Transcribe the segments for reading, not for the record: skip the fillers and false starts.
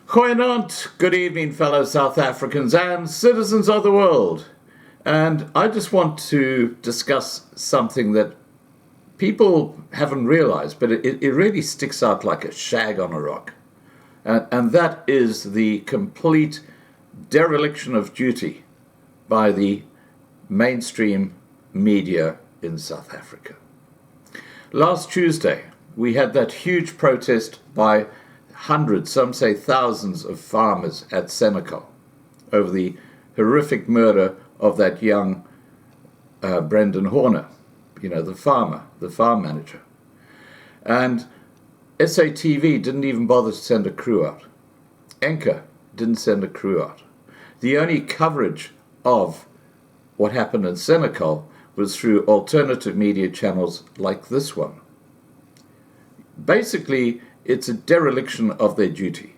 Goeienaand, good evening, fellow South Africans and citizens of the world. And I just want to discuss something that people haven't realized, but it really sticks out like a shag on a rock. And that is the complete dereliction of duty by the mainstream media in South Africa. Last Tuesday, we had that huge protest by hundreds, some say thousands, of farmers at Senekal over the horrific murder of that young Brendan Horner, the farmer, the farm manager. And SATV didn't even bother to send a crew out. Enka didn't send a crew out. The only coverage of what happened in Senekal was through alternative media channels like this one. Basically, it's a dereliction of their duty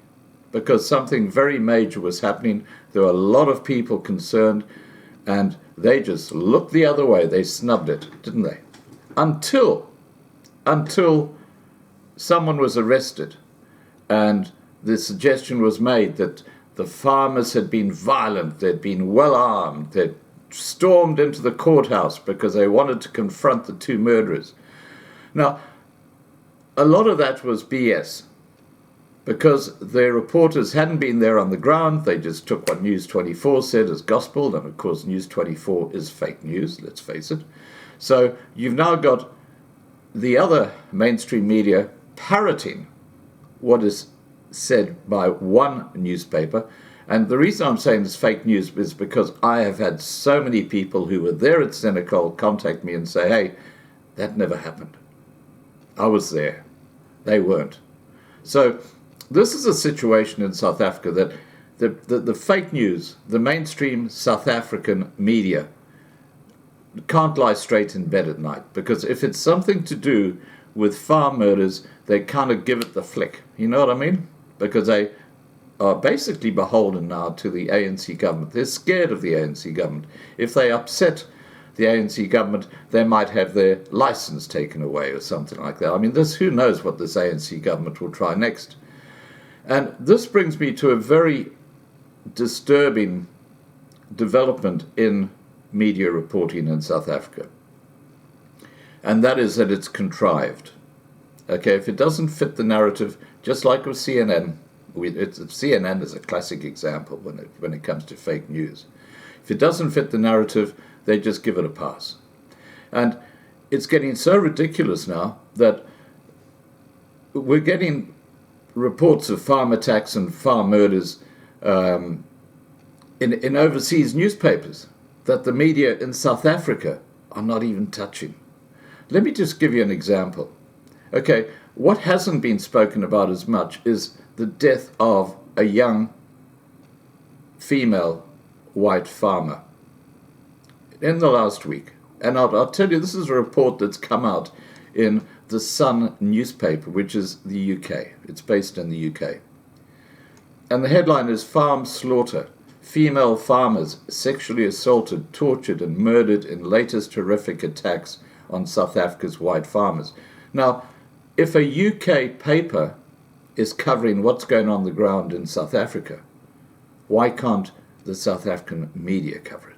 because something very major was happening. There were a lot of people concerned, and they just looked the other way. They snubbed it, didn't they? Until someone was arrested and the suggestion was made that the farmers had been violent, they'd been well armed, they'd stormed into the courthouse because they wanted to confront the two murderers. Now, a lot of that was BS because their reporters hadn't been there on the ground. They just took what News 24 said as gospel, and of course News 24 is fake news, let's face it. So you've now got the other mainstream media parroting what is said by one newspaper. And the reason I'm saying it's fake news is because I have had so many people who were there at Senekal contact me and say, hey, that never happened. I was there. They weren't. So this is a situation in South Africa that the fake news, the mainstream South African media can't lie straight in bed at night, because if it's something to do with farm murders, they kind of give it the flick. You know what I mean? Because they are basically beholden now to the ANC government. They're scared of the ANC government. If they upset the ANC government, they might have their license taken away or something like that. I mean, who knows what this ANC government will try next. And this brings me to a very disturbing development in media reporting in South Africa. And that is that it's contrived. Okay, if it doesn't fit the narrative, just like with CNN, CNN is a classic example when it comes to fake news. If it doesn't fit the narrative, they just give it a pass. And it's getting so ridiculous now that we're getting reports of farm attacks and farm murders in overseas newspapers that the media in South Africa are not even touching. Let me just give you an example. Okay, what hasn't been spoken about as much is the death of a young female white farmer in the last week. And I'll tell you, this is a report that's come out in the Sun newspaper, which is the UK. It's based in the UK. And the headline is Farm Slaughter. Female farmers sexually assaulted, tortured and murdered in latest horrific attacks on South Africa's white farmers. Now, if a UK paper is covering what's going on the ground in South Africa, why can't the South African media cover it?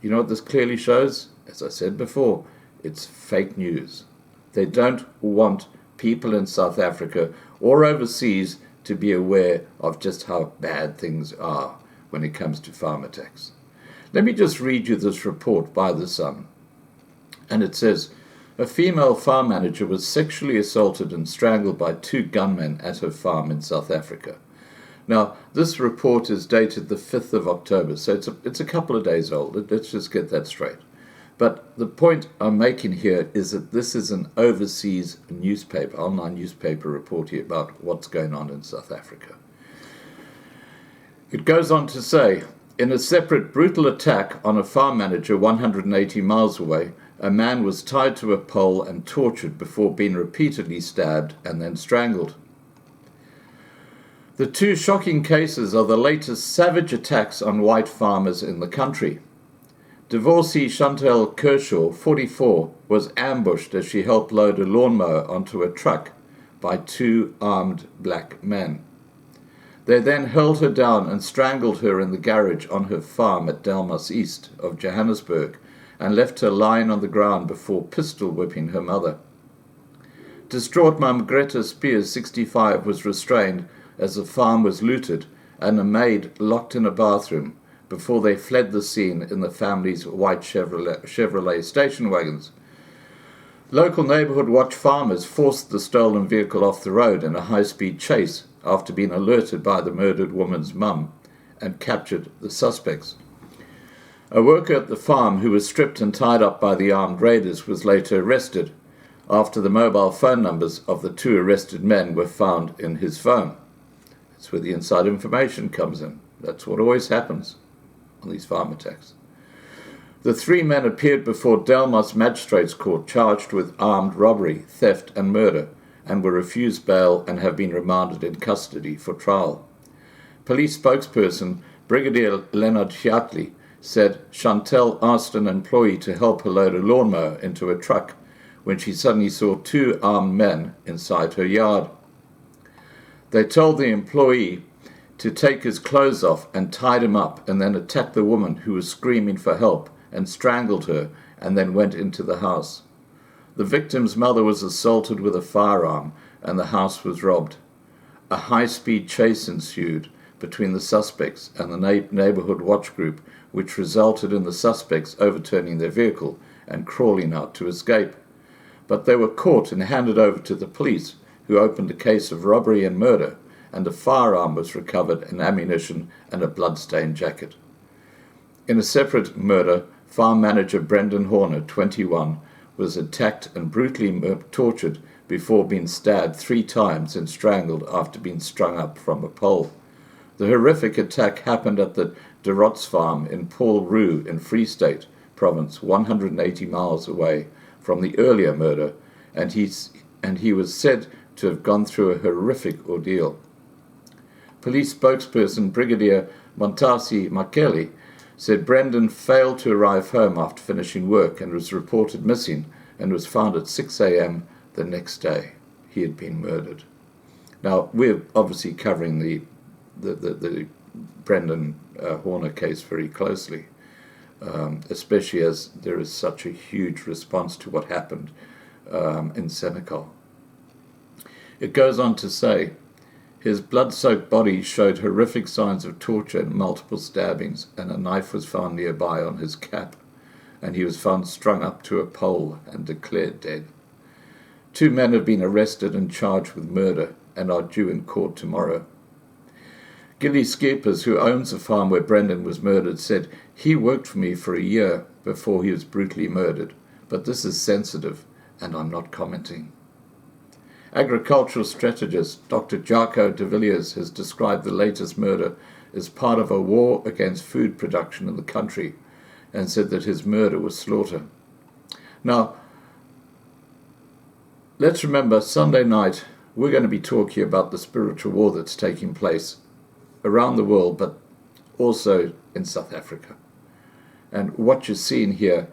You know what this clearly shows? As I said before, it's fake news. They don't want people in South Africa or overseas to be aware of just how bad things are when it comes to farm attacks. Let me just read you this report by the Sun. And it says, a female farm manager was sexually assaulted and strangled by two gunmen at her farm in South Africa. Now, this report is dated the 5th of October, so it's a couple of days old. Let's just get that straight. But the point I'm making here is that this is an overseas newspaper, online newspaper reporting about what's going on in South Africa. It goes on to say, in a separate brutal attack on a farm manager 180 miles away, a man was tied to a pole and tortured before being repeatedly stabbed and then strangled. The two shocking cases are the latest savage attacks on white farmers in the country. Divorcee Chantel Kershaw, 44, was ambushed as she helped load a lawnmower onto a truck by two armed black men. They then held her down and strangled her in the garage on her farm at Delmas east of Johannesburg and left her lying on the ground before pistol whipping her mother. Distraught mum Greta Spears, 65, was restrained as the farm was looted and a maid locked in a bathroom before they fled the scene in the family's white Chevrolet station wagons. Local neighbourhood watch farmers forced the stolen vehicle off the road in a high-speed chase after being alerted by the murdered woman's mum and captured the suspects. A worker at the farm who was stripped and tied up by the armed raiders was later arrested after the mobile phone numbers of the 2 arrested men were found in his phone. That's where the inside information comes in. That's what always happens on these farm attacks. The 3 men appeared before Delmas Magistrates Court charged with armed robbery, theft and murder, and were refused bail and have been remanded in custody for trial. Police spokesperson Brigadier Leonard Chiatli said Chantel asked an employee to help her load a lawnmower into a truck when she suddenly saw 2 armed men inside her yard. They told the employee to take his clothes off and tied him up and then attacked the woman who was screaming for help and strangled her and then went into the house. The victim's mother was assaulted with a firearm and the house was robbed. A high-speed chase ensued between the suspects and the neighbourhood watch group, which resulted in the suspects overturning their vehicle and crawling out to escape. But they were caught and handed over to the police, who opened a case of robbery and murder, and a firearm was recovered and ammunition and a blood-stained jacket. In a separate murder, farm manager Brendan Horner, 21, was attacked and brutally tortured before being stabbed 3 times and strangled after being strung up from a pole. The horrific attack happened at the derelict farm in Paul Rue in Free State Province, 180 miles away from the earlier murder, and he was said to have gone through a horrific ordeal. Police spokesperson Brigadier Montasi Makeli said Brendan failed to arrive home after finishing work and was reported missing and was found at 6 a.m. the next day. He had been murdered. Now, we're obviously covering the Brendan Horner case very closely, especially as there is such a huge response to what happened in Senegal. It goes on to say, his blood-soaked body showed horrific signs of torture and multiple stabbings, and a knife was found nearby on his cap, and he was found strung up to a pole and declared dead. 2 men have been arrested and charged with murder and are due in court tomorrow. Gilly Skeepers, who owns the farm where Brendan was murdered, said, "He worked for me for a year before he was brutally murdered, but this is sensitive and I'm not commenting." Agricultural strategist Dr. Jaco de Villiers has described the latest murder as part of a war against food production in the country and said that his murder was slaughter. Now, let's remember Sunday night we're going to be talking about the spiritual war that's taking place around the world, but also in South Africa. And what you're seeing here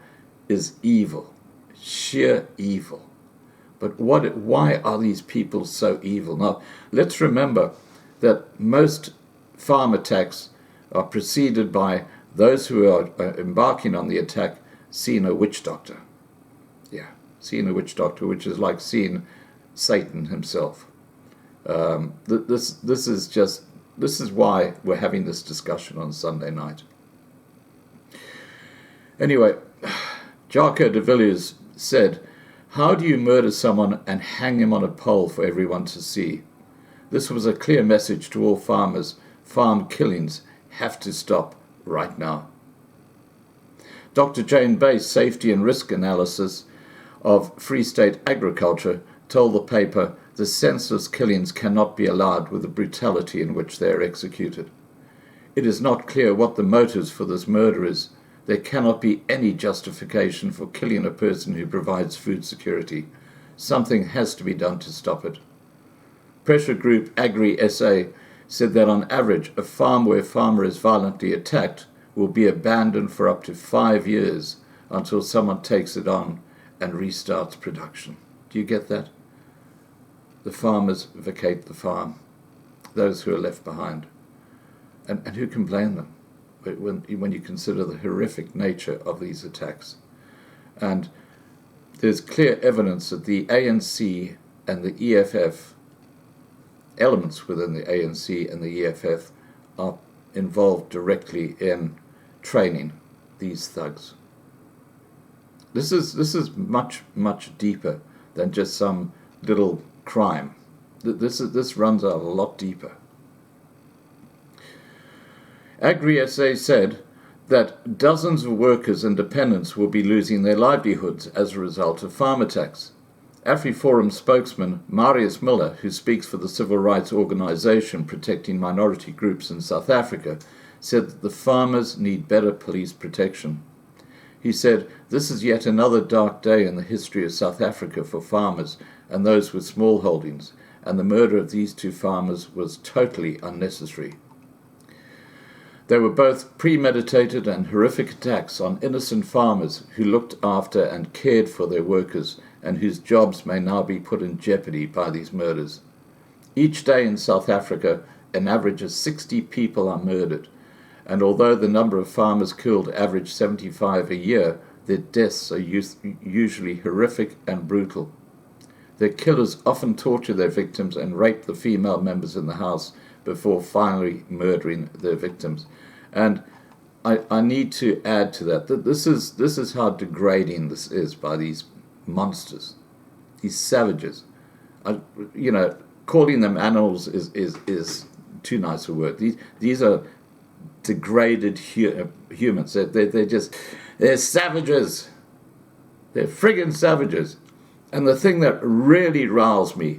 is evil, sheer evil. But why are these people so evil? Now, let's remember that most farm attacks are preceded by those who are embarking on the attack seeing a witch doctor. Yeah, seeing a witch doctor, which is like seeing Satan himself. This is why we're having this discussion on Sunday night. Anyway, Jaco de Villiers said, "How do you murder someone and hang him on a pole for everyone to see?" This was a clear message to all farmers. Farm killings have to stop right now. Dr. Jane Bay's safety and risk analysis of Free State agriculture told the paper, "The senseless killings cannot be allowed with the brutality in which they are executed. It is not clear what the motives for this murder is. There cannot be any justification for killing a person who provides food security. Something has to be done to stop it." Pressure group Agri-SA said that on average, a farm where a farmer is violently attacked will be abandoned for up to 5 years until someone takes it on and restarts production. Do you get that? The farmers vacate the farm, those who are left behind. And who can blame them when you consider the horrific nature of these attacks? And there's clear evidence that the ANC and the EFF, elements within the ANC and the EFF, are involved directly in training these thugs. This is much, much deeper than just some little crime. This runs out a lot deeper. Agri-SA said that dozens of workers and dependents will be losing their livelihoods as a result of farm attacks. AfriForum spokesman Marius Miller, who speaks for the civil rights organisation protecting minority groups in South Africa, said that the farmers need better police protection. He said, "This is yet another dark day in the history of South Africa for farmers and those with small holdings, and the murder of these two farmers was totally unnecessary. They were both premeditated and horrific attacks on innocent farmers who looked after and cared for their workers and whose jobs may now be put in jeopardy by these murders. Each day in South Africa, an average of 60 people are murdered, and although the number of farmers killed average 75 a year, their deaths are usually horrific and brutal. Their killers often torture their victims and rape the female members in the house before finally murdering their victims." And I need to add to that this is how degrading this is by these monsters, these savages. Calling them animals is too nice a word. These are degraded humans. They're savages. They're friggin' savages. And the thing that really riles me,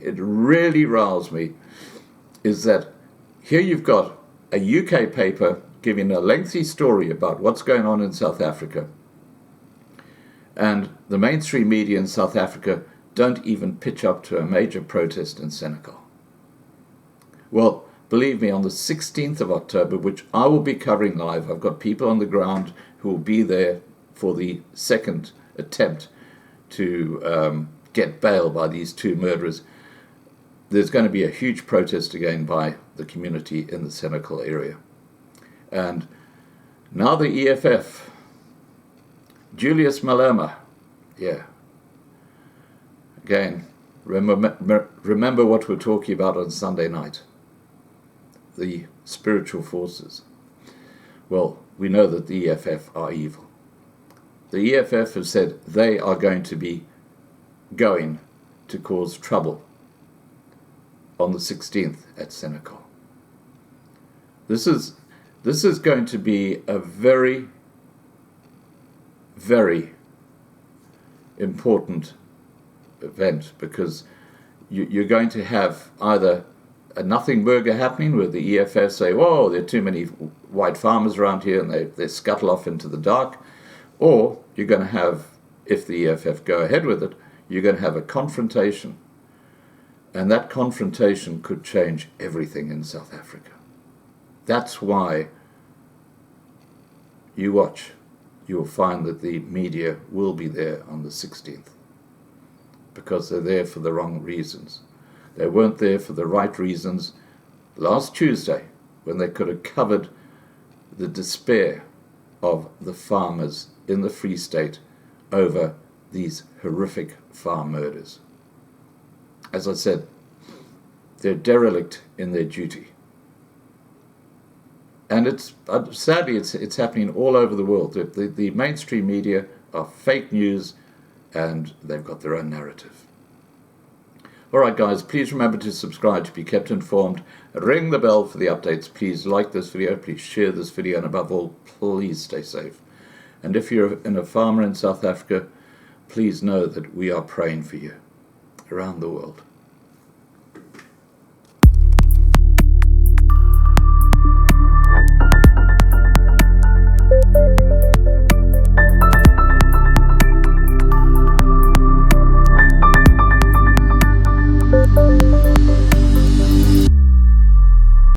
is that here you've got a UK paper giving a lengthy story about what's going on in South Africa, and the mainstream media in South Africa don't even pitch up to a major protest in Senegal. Well, believe me, on the 16th of October, which I will be covering live, I've got people on the ground who will be there for the second attempt to get bail by these two murderers. There's going to be a huge protest again by the community in the Senegal area. And now the EFF, Julius Malema, again, remember what we're talking about on Sunday night, the spiritual forces. Well, we know that the EFF are evil. The EFF have said they are going to cause trouble on the 16th at Senegal. This is going to be a very, very important event, because you're going to have either a nothing burger happening where the EFF say, "Whoa, there are too many white farmers around here," and they scuttle off into the dark, or you're going to have, if the EFF go ahead with it, you're going to have a confrontation, and that confrontation could change everything in South Africa. That's why you watch. You'll find that the media will be there on the 16th, because they're there for the wrong reasons. They weren't there for the right reasons last Tuesday, when they could have covered the despair of the farmers in the Free State over these horrific farm murders. As I said, they're derelict in their duty. And sadly it's happening all over the world. The mainstream media are fake news, and they've got their own narrative. All right, guys, please remember to subscribe to be kept informed. Ring the bell for the updates. Please like this video. Please share this video. And above all, please stay safe. And if you're a farmer in South Africa, please know that we are praying for you around the world.